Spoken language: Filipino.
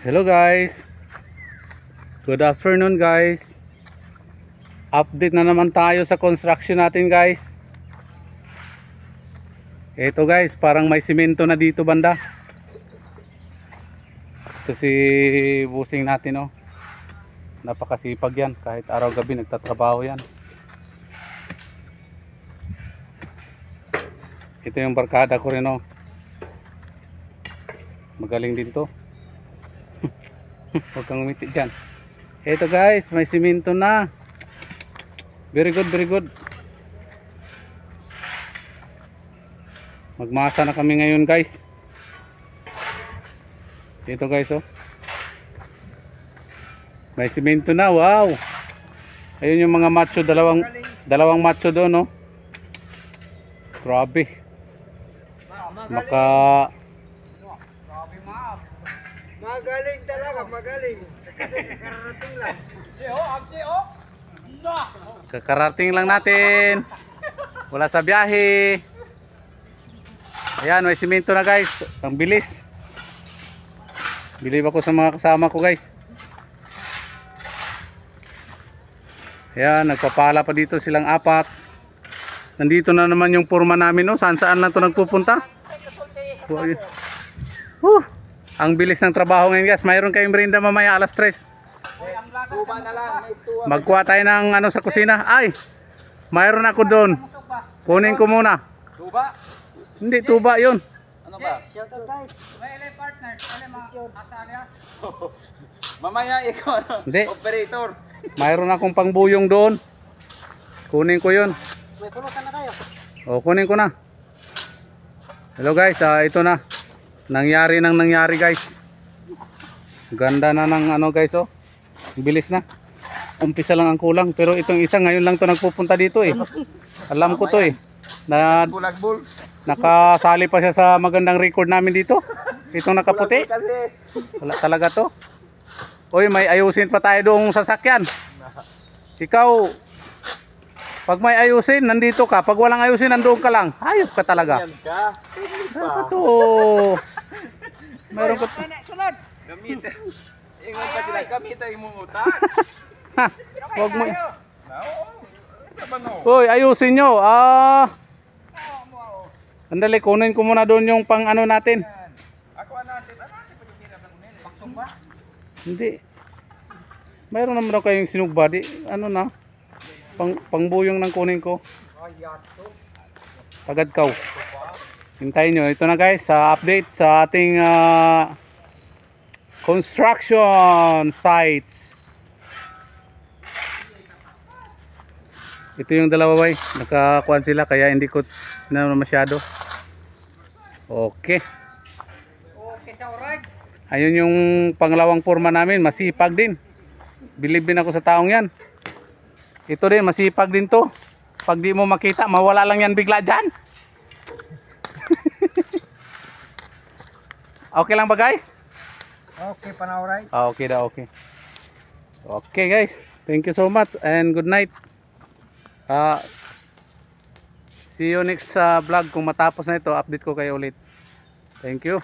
Hello guys, good afternoon guys. Update na naman tayo sa construction natin guys. Ito guys, parang may simento na dito banda. Ito si busing natin, oh. Napakasipag yan, kahit araw gabi nagtatrabaho yan. Ito yung barkada ko rin, oh. Magaling din to. Huwag kang umiti dyan. Ito guys, may simento na. Very good, very good. Magmasa na kami ngayon guys. Ito guys, oh. May simento na, wow. Ayun yung mga macho, dalawang macho doon, oh. Grabe. Magaling talaga, magaling. Kasi kakarating lang. Kakarating lang natin. Wala sa biyahe. Ayan, may simento na guys. Ang bilis. Bilib ako sa mga kasama ko guys. Ayan, nagpapala pa dito silang apat. Nandito na naman yung forma namin, oh. Saan lang to nagpupunta? Ang bilis ng trabaho ngayon guys. Mayroon kayong merienda mamaya alas 3. Tuba na lang. Magkuha tayo ng ano sa kusina. Ay, mayroon ako doon. Kunin ko muna. Tuba? Hindi, tuba yun. Ano ba? Shoutout guys. May LA partner. Mamaya ikaw ano? Hindi. Operator. Mayroon akong pangbuyong doon. Kunin ko yun. May pulutan na tayo. O, kunin ko na. Hello guys, ito na. Nangyari guys. Ganda na ng ano guys, oh. Bilis na. Umpisa lang ang kulang. Pero itong isa ngayon lang to nagpupunta dito eh. Alam ko to eh. Nakasali pa siya sa magandang record namin dito. Itong nakaputi. Wala talaga to. Oy, may ayusin pa tayo doong sasakyan. Ikaw, pag may ayusin, nandito ka. Pag walang ayusin, nandoon ka lang. Hayop ka talaga. Ito. Meron ko. Sunod. Gamit. Ingat pa sila. Gamit ay imungutan. Ha, wag mo. Hoy, ayusin nyo. Andali, kunin ko muna doon yung pang ano natin. Ako natin. Paksong ba? Hindi. Mayroon naman daw kayong sinugba. Di, ano na. Pangbuyong ng kunin ko. Tagadkaw. Hintayin nyo. Ito na guys, sa update sa ating construction sites. Ito yung dalawa bay. Nakakuan sila kaya hindi ko na masyado. Okay. Okay sa oray. Ayun yung pangalawang forma namin. Masipag din. Believe din ako sa taong yan. Ito din, masipag din to. Pag di mo makita, mawala lang yan bigla dyan. Okay lang ba guys? Okay pa na oray. Okay daw, okay. Okay guys, thank you so much and good night. See you next vlog. Kung matapos na ito, update ko kayo ulit. Thank you.